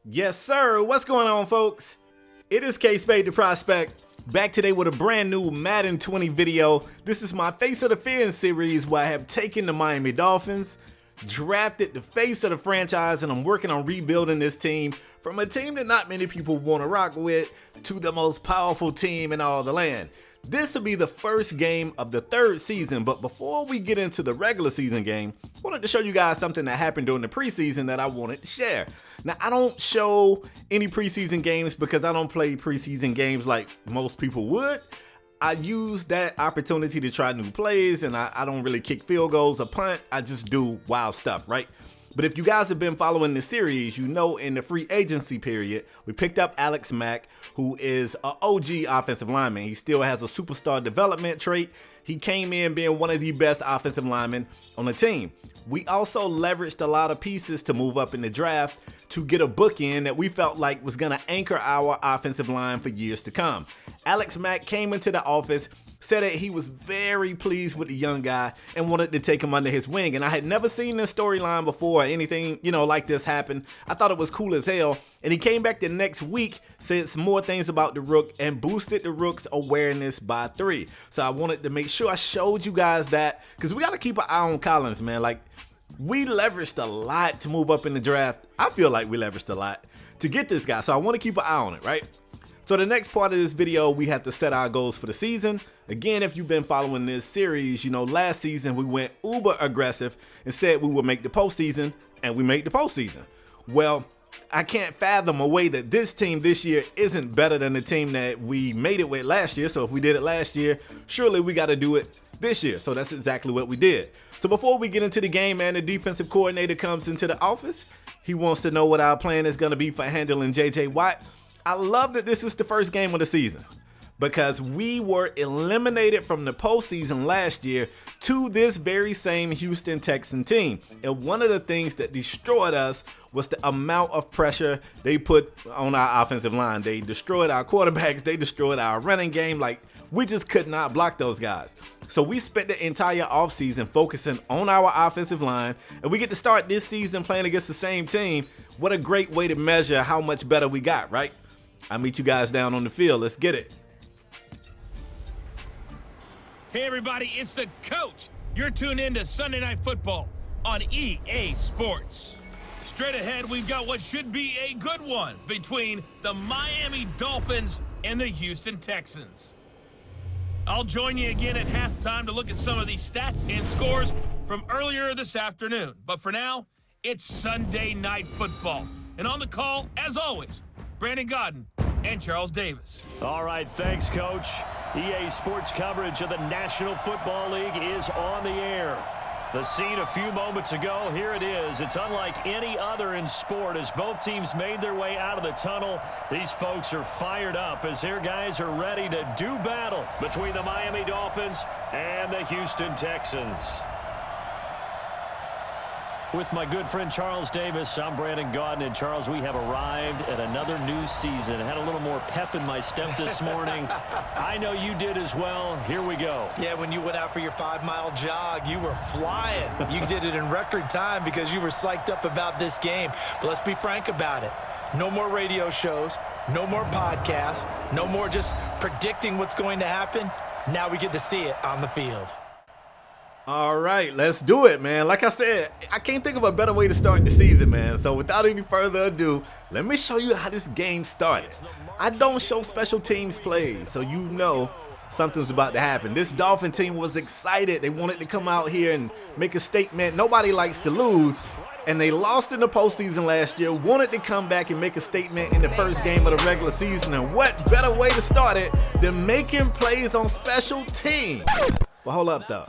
Yes, sir. What's going on, folks? It is KspadeTheProspect, back today with a brand new Madden 20 video. This is my Face of the Phins series where I have taken the Miami Dolphins, drafted the face of the franchise, and I'm working on rebuilding this team from a team that not many people want to rock with to the most powerful team in all the land. This will be the first game of the third season, but before we get into the regular season game, I wanted to show you guys something that happened during the preseason that I wanted to share. Now, I don't show any preseason games because I don't play preseason games like most people would. I use that opportunity to try new plays, and I don't really kick field goals or punt. I just do wild stuff, right? But if you guys have been following the series, you know in the free agency period, we picked up Alex Mack, who is an OG offensive lineman. He still has a superstar development trait. He came in being one of the best offensive linemen on the team. We also leveraged a lot of pieces to move up in the draft to get a bookend that we felt like was going to anchor our offensive line for years to come. Alex Mack came into the office, said that he was very pleased with the young guy and wanted to take him under his wing. And I had never seen this storyline before or anything, like this happen. I thought it was cool as hell. And he came back the next week, said some more things about the Rook, and boosted the Rook's awareness by 3. So I wanted to make sure I showed you guys that, because we got to keep an eye on Collins, man. Like, we leveraged a lot to move up in the draft. I feel like we leveraged a lot to get this guy. So I want to keep an eye on it, right? So the next part of this video, we have to set our goals for the season. Again, if you've been following this series, last season we went uber aggressive and said we would make the postseason, and we made the postseason. Well, I can't fathom a way that this team this year isn't better than the team that we made it with last year. So if we did it last year, surely we got to do it this year. So that's exactly what we did. So before we get into the game, man, the defensive coordinator comes into the office. He wants to know what our plan is going to be for handling JJ Watt. I love that this is the first game of the season because we were eliminated from the postseason last year to this very same Houston Texan team. And one of the things that destroyed us was the amount of pressure they put on our offensive line. They destroyed our quarterbacks. They destroyed our running game. Like, we just could not block those guys. So we spent the entire offseason focusing on our offensive line, and we get to start this season playing against the same team. What a great way to measure how much better we got, right? I'll meet you guys down on the field. Let's get it. Hey everybody, it's the coach. You're tuned in to Sunday Night Football on EA Sports. Straight ahead, we've got what should be a good one between the Miami Dolphins and the Houston Texans. I'll join you again at halftime to look at some of these stats and scores from earlier this afternoon. But for now, it's Sunday Night Football. And on the call, as always, Brandon Godden and Charles Davis. All right, thanks, Coach. EA Sports coverage of the National Football League is on the air. The scene a few moments ago, here it is. It's unlike any other in sport as both teams made their way out of the tunnel. These folks are fired up as their guys are ready to do battle between the Miami Dolphins and the Houston Texans. With my good friend Charles Davis, I'm Brandon Godden. And Charles, we have arrived at another new season. I had a little more pep in my step this morning. I know you did as well. Here we go. Yeah, when you went out for your 5-mile jog, you were flying. You did it in record time because you were psyched up about this game. But let's be frank about it. No more radio shows, no more podcasts, no more just predicting what's going to happen. Now we get to see it on the field. All right, let's do it, man. Like I said, I can't think of a better way to start the season, man. So without any further ado, let me show you how this game started. I don't show special teams plays, so you know something's about to happen. This Dolphin team was excited. They wanted to come out here and make a statement. Nobody likes to lose, and they lost in the postseason last year, wanted to come back and make a statement in the first game of the regular season. And what better way to start it than making plays on special teams? But hold up, though.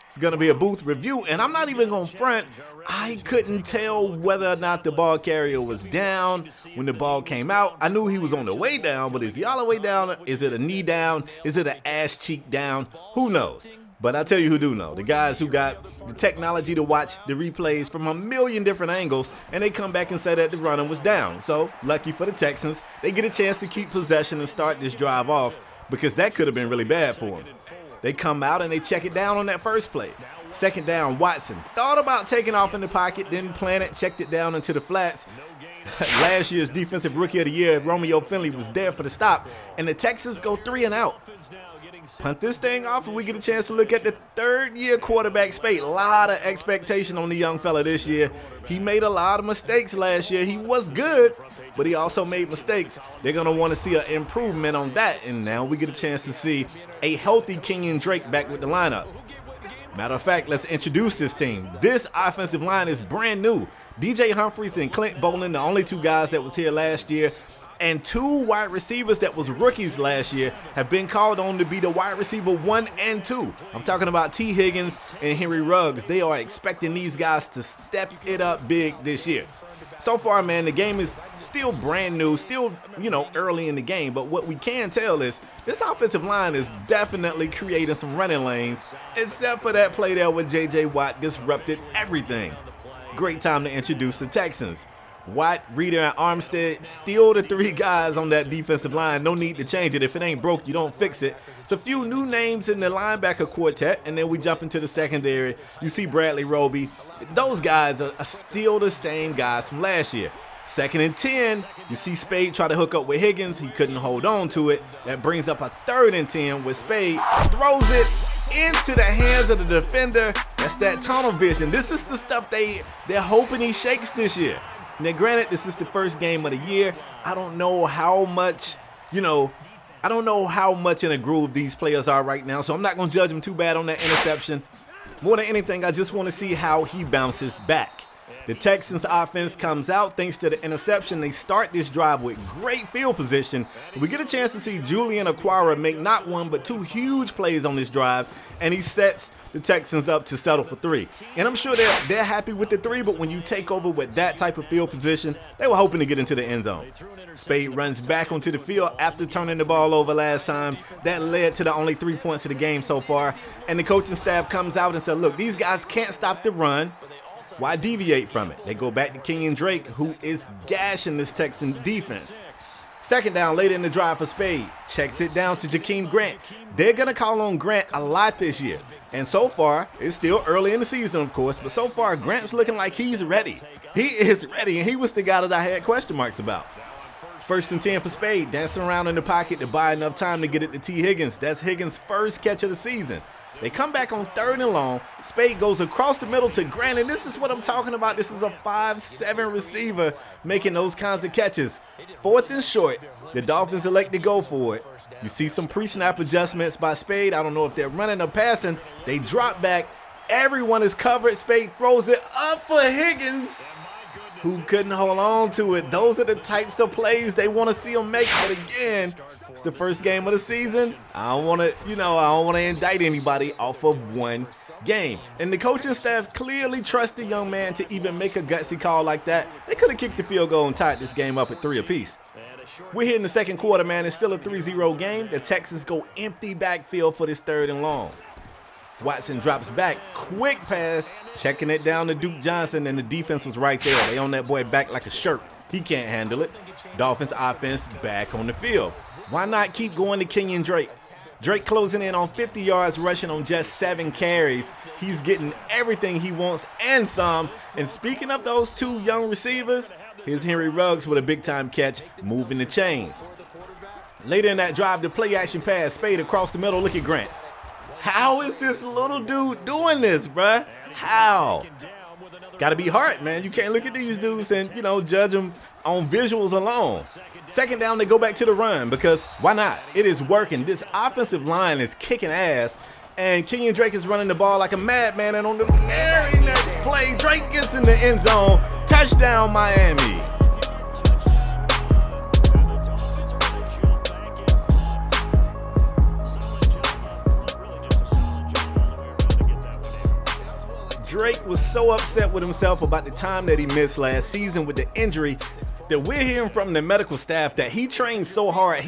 It's going to be a booth review, and I'm not even going to front. I couldn't tell whether or not the ball carrier was down when the ball came out. I knew he was on the way down, but is he all the way down? Is it a knee down? Is it an ass cheek down? Who knows? But I'll tell you who do know. The guys who got the technology to watch the replays from a million different angles, and they come back and say that the runner was down. So, lucky for the Texans, they get a chance to keep possession and start this drive off, because that could have been really bad for them. They come out and they check it down on that first play. Second down, Watson thought about taking off in the pocket, didn't plan it, checked it down into the flats. Last year's Defensive Rookie of the Year, Romeo Finley, was there for the stop, and the Texans go 3 and out. Punt this thing off, and we get a chance to look at the third-year quarterback Spade. A lot of expectation on the young fella this year. He made a lot of mistakes last year. He was good, but he also made mistakes. They're going to want to see an improvement on that, and now we get a chance to see a healthy Kenyon Drake back with the lineup. Matter of fact, let's introduce this team. This offensive line is brand new. DJ Humphries and Clint Boland, the only 2 guys that was here last year, and 2 wide receivers that was rookies last year have been called on to be the wide receiver 1 and 2. I'm talking about T. Higgins and Henry Ruggs. They are expecting these guys to step it up big this year. So far, man, the game is still brand new, still, early in the game. But what we can tell is this offensive line is definitely creating some running lanes, except for that play there where J.J. Watt disrupted everything. Great time to introduce the Texans. Watt, Reader, and Armstead, still the 3 guys on that defensive line. No need to change it. If it ain't broke, you don't fix it. It's a few new names in the linebacker quartet, and then we jump into the secondary. You see Bradley Roby. Those guys are still the same guys from last year. 2nd and 10, you see Spade try to hook up with Higgins. He couldn't hold on to it. That brings up a 3rd and 10 where Spade throws it into the hands of the defender. That's that tunnel vision. This is the stuff they're hoping he shakes this year. Now, granted, this is the first game of the year. I don't know how much, in a groove these players are right now, so I'm not going to judge them too bad on that interception. More than anything, I just want to see how he bounces back. The Texans offense comes out thanks to the interception. They start this drive with great field position. We get a chance to see Julian Okwara make not 1 but 2 huge plays on this drive, and he sets the Texans up to settle for 3. And I'm sure they're happy with the 3, but when you take over with that type of field position, they were hoping to get into the end zone. Spade runs back onto the field after turning the ball over last time. That led to the only 3 points of the game so far. And the coaching staff comes out and said, look, these guys can't stop the run. Why deviate from it? They go back to Kenyon Drake, who is gashing this Texan defense. 2nd down later in the drive for Spade. Checks it down to Jakeem Grant. They're going to call on Grant a lot this year. And so far, it's still early in the season, of course, but so far, Grant's looking like he's ready. He is ready, and he was the guy that I had question marks about. 1st and 10 for Spade, dancing around in the pocket to buy enough time to get it to T. Higgins. That's Higgins' first catch of the season. They come back on 3rd and long. Spade goes across the middle to Grant, and this is what I'm talking about. This is a 5'7" receiver making those kinds of catches. 4th and short, the Dolphins elect to go for it. You see some pre-snap adjustments by Spade. I don't know if they're running or passing. They drop back. Everyone is covered. Spade throws it up for Higgins, who couldn't hold on to it. Those are the types of plays they want to see him make. But again, it's the first game of the season. I don't want to indict anybody off of 1 game. And the coaching staff clearly trust the young man to even make a gutsy call like that. They could have kicked the field goal and tied this game up at 3 apiece. We're here in the 2nd quarter, man. It's still a 3-0 game. The Texans go empty backfield for this 3rd and long. Watson drops back, quick pass, checking it down to Duke Johnson, and the defense was right there. They on that boy back like a shirt. He can't handle it. Dolphins offense back on the field. Why not keep going to Kenyon Drake? Drake closing in on 50 yards rushing on just 7 carries. He's getting everything he wants and some. And speaking of those 2 young receivers, here's Henry Ruggs with a big-time catch, moving the chains. Later in that drive, the play-action pass, Spade across the middle. Look at Grant. How is this little dude doing this, bruh? How? Gotta be hard, man. You can't look at these dudes and, judge them on visuals alone. 2nd down, they go back to the run because why not? It is working. This offensive line is kicking ass, and Kenyon Drake is running the ball like a madman, and on the very next play, Drake gets in the end zone. Touchdown, Miami. Drake was so upset with himself about the time that he missed last season with the injury that we're hearing from the medical staff that he trained so hard.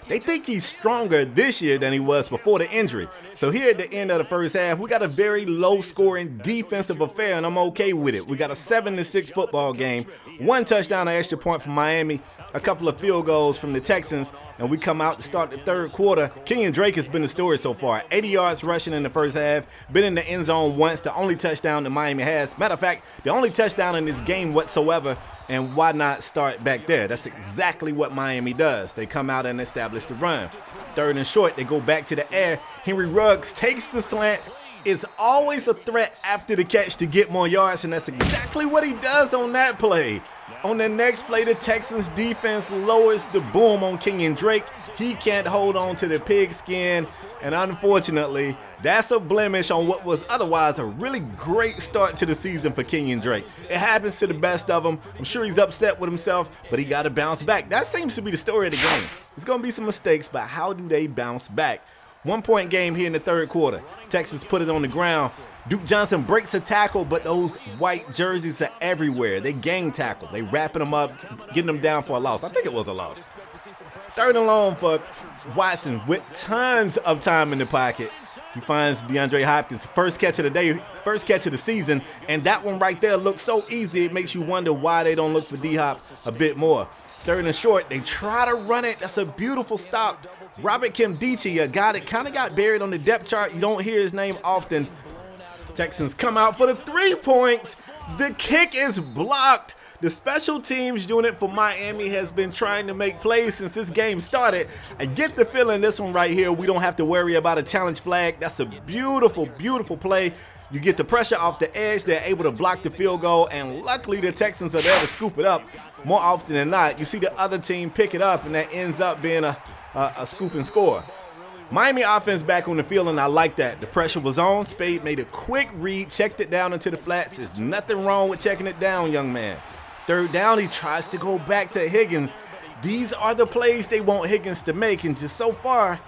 They think he's stronger this year than he was before the injury. So here at the end of the first half, we got a very low-scoring defensive affair, and I'm okay with it. We got a 7-6 football game, 1 touchdown, an extra point from Miami. a couple of field goals from the Texans, and we come out to start the third quarter. Kenyon Drake has been the story so far. 80 yards rushing in the first half, been in the end zone once, the only touchdown that Miami has. Matter of fact, the only touchdown in this game whatsoever, and why not start back there? That's exactly what Miami does. They come out and establish the run. Third and short, they go back to the air. Henry Ruggs takes the slant. Is always a threat after the catch to get more yards, and that's exactly what he does on that play. On the next play, the Texans defense lowers the boom on Kenyon Drake. He can't hold on to the pigskin, and unfortunately, that's a blemish on what was otherwise a really great start to the season for Kenyon Drake. It happens to the best of them. I'm sure he's upset with himself, but he got to bounce back. That seems to be the story of the game. There's going to be some mistakes, but how do they bounce back? 1-point game here in the third quarter. Texans put it on the ground. Duke Johnson breaks a tackle, but those white jerseys are everywhere. They gang tackle. They wrapping them up, getting them down for a loss. I think it was a loss. Third and long for Watson with tons of time in the pocket. He finds DeAndre Hopkins, first catch of the day, first catch of the season, and that one right there looks so easy, it makes you wonder why they don't look for D-Hop a bit more. Third and short, they try to run it. That's a beautiful stop. Robert Kimdichie, a guy that kind of got buried on the depth chart. You don't hear his name often. Texans come out for the 3 points. The kick is blocked. The special teams unit for Miami has been trying to make plays since this game started. I get the feeling this one right here, we don't have to worry about a challenge flag. That's a beautiful, beautiful play. You get the pressure off the edge. They're able to block the field goal, and luckily the Texans are there to scoop it up. More often than not, you see the other team pick it up, and that ends up being a scoop and score. Miami offense back on the field, and I like that. The pressure was on. Spade made a quick read, checked it down into the flats. There's nothing wrong with checking it down, young man. Third down, he tries to go back to Higgins. These are the plays they want Higgins to make, and just so far,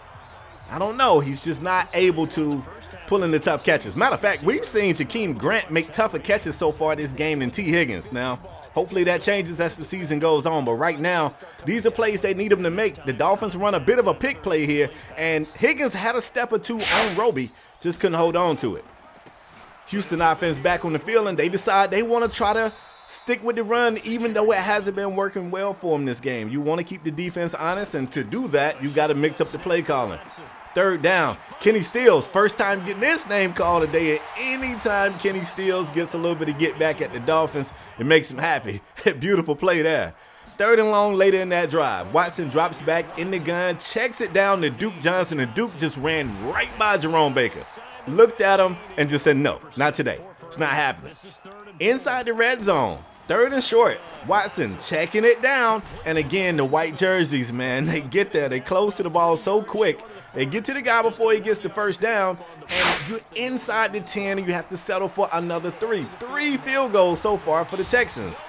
I don't know. He's just not able to pull in the tough catches. Matter of fact, we've seen Jakeem Grant make tougher catches so far this game than T. Higgins. Now, hopefully that changes as the season goes on, but right now, these are plays they need him to make. The Dolphins run a bit of a pick play here, and Higgins had a step or two on Roby, just couldn't hold on to it. Houston offense back on the field, and they decide they want to try to stick with the run, even though it hasn't been working well for them this game. You want to keep the defense honest, and to do that, you got to mix up the play calling. Third down, Kenny Stills, first time getting this name called today, and anytime Kenny Stills gets a little bit of get back at the Dolphins, it makes him happy. Beautiful play there. Third and long later in that drive. Watson drops back in the gun, checks it down to Duke Johnson, and Duke just ran right by Jerome Baker. Looked at him and just said, no, not today. It's not happening. Inside the red zone, third and short. Watson checking it down, and again, the white jerseys, man, they get there. They close to the ball so quick. They get to the guy before he gets the first down, and you're inside the 10, and you have to settle for another 3. 3 field goals so far for the Texans.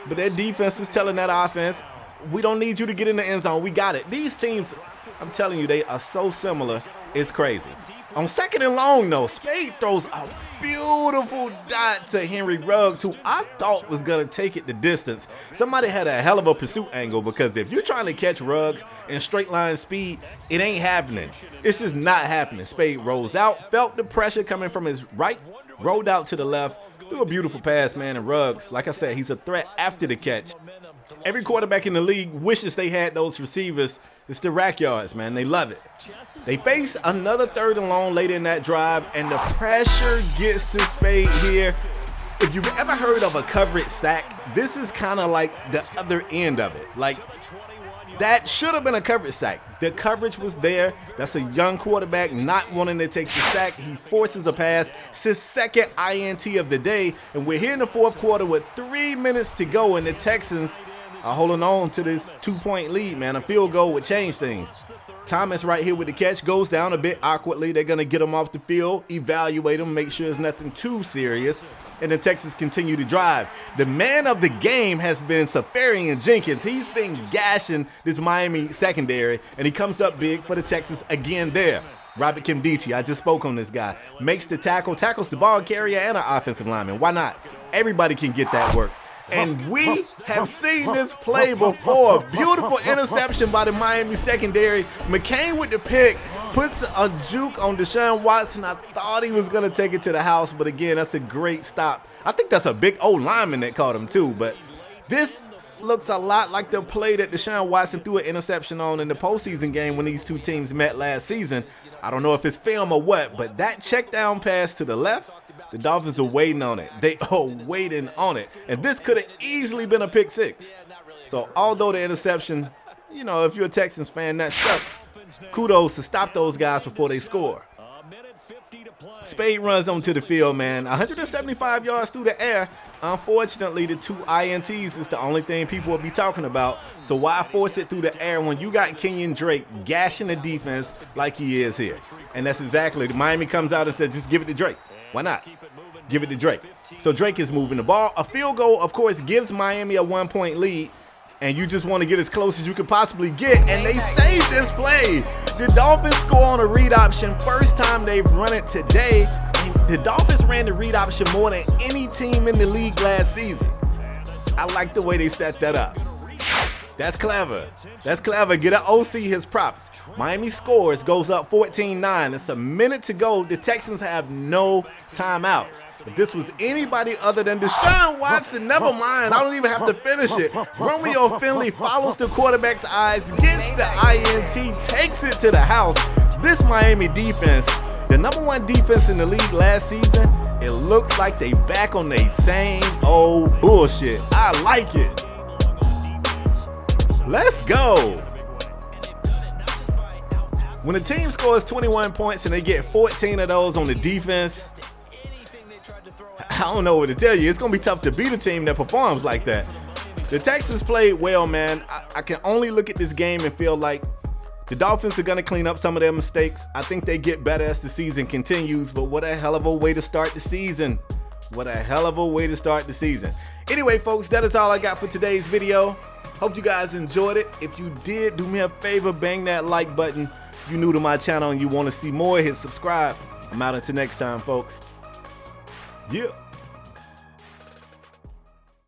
But their defense is telling that offense, we don't need you to get in the end zone. We got it. These teams, I'm telling you, they are so similar. It's crazy. On second and long, though, Spade throws a beautiful dot to Henry Ruggs, who I thought was going to take it the distance. Somebody had a hell of a pursuit angle, because if you're trying to catch Ruggs in straight line speed, it ain't happening. It's just not happening. Spade rolls out, felt the pressure coming from his right, rolled out to the left, threw a beautiful pass, man, and Ruggs, like I said, he's a threat after the catch. Every quarterback in the league wishes they had those receivers. It's the rack yards, man. They love it. They face another third and long later in that drive, and the pressure gets to Spade here. If you've ever heard of a coverage sack, this is kind of like the other end of it. Like, that should have been a coverage sack. The coverage was there. That's a young quarterback not wanting to take the sack. He forces a pass. It's his second INT of the day, and we're here in the fourth quarter with 3 minutes to go, and the Texans are holding on to this 2-point lead, man. A field goal would change things. Thomas right here with the catch, goes down a bit awkwardly. They're going to get him off the field, evaluate him, make sure it's nothing too serious, and the Texans continue to drive. The man of the game has been Safarian Jenkins. He's been gashing this Miami secondary, and he comes up big for the Texans again there. Robert Kimdichie, I just spoke on this guy, makes the tackle, tackles the ball carrier and an offensive lineman. Why not? Everybody can get that work. And we have seen this play before. Beautiful interception by the Miami secondary. McCain with the pick, puts a juke on Deshaun Watson. I thought he was going to take it to the house, but again, that's a great stop. I think that's a big old lineman that caught him too, but This looks a lot like the play that Deshaun Watson threw an interception on in the postseason game when these two teams met last season. I don't know if it's film or what, but that check down pass to the left, the Dolphins are waiting on it. They are waiting on it. And this could have easily been a pick six. So although the interception, you know, if you're a Texans fan, that sucks. Kudos to stop those guys before they score. Spade runs onto the field, man. 175 yards through the air. Unfortunately, the 2 INTs is the only thing people will be talking about. So why force it through the air when you got Kenyon Drake gashing the defense like he is here? And that's exactly, Miami comes out and says, just give it to Drake. Why not? Give it to Drake. So Drake is moving the ball. A field goal, of course, gives Miami a 1-point lead. And you just want to get as close as you could possibly get. And they saved this play. The Dolphins score on a read option. First time they've run it today. And the Dolphins ran the read option more than any team in the league last season. I like the way they set that up. That's clever. That's clever. Get an OC his props. Miami scores, goes up 14-9. It's a minute to go. The Texans have no timeouts. If this was anybody other than Deshaun Watson, never mind. I don't even have to finish it. Romeo Finley follows the quarterback's eyes, gets the INT, takes it to the house. This Miami defense, the #1 defense in the league last season, it looks like they back on their same old bullshit. I like it. Let's go. When a team scores 21 points and they get 14 of those on the defense, I don't know what to tell you. It's going to be tough to beat a team that performs like that. The Texans played well, man. I can only look at this game and feel like the Dolphins are going to clean up some of their mistakes. I think they get better as the season continues, but what a hell of a way to start the season. What a hell of a way to start the season. Anyway, folks, that is all I got for today's video. Hope you guys enjoyed it. If you did, do me a favor, bang that like button. If you're new to my channel and you want to see more, hit subscribe. I'm out until next time, folks. Yeah.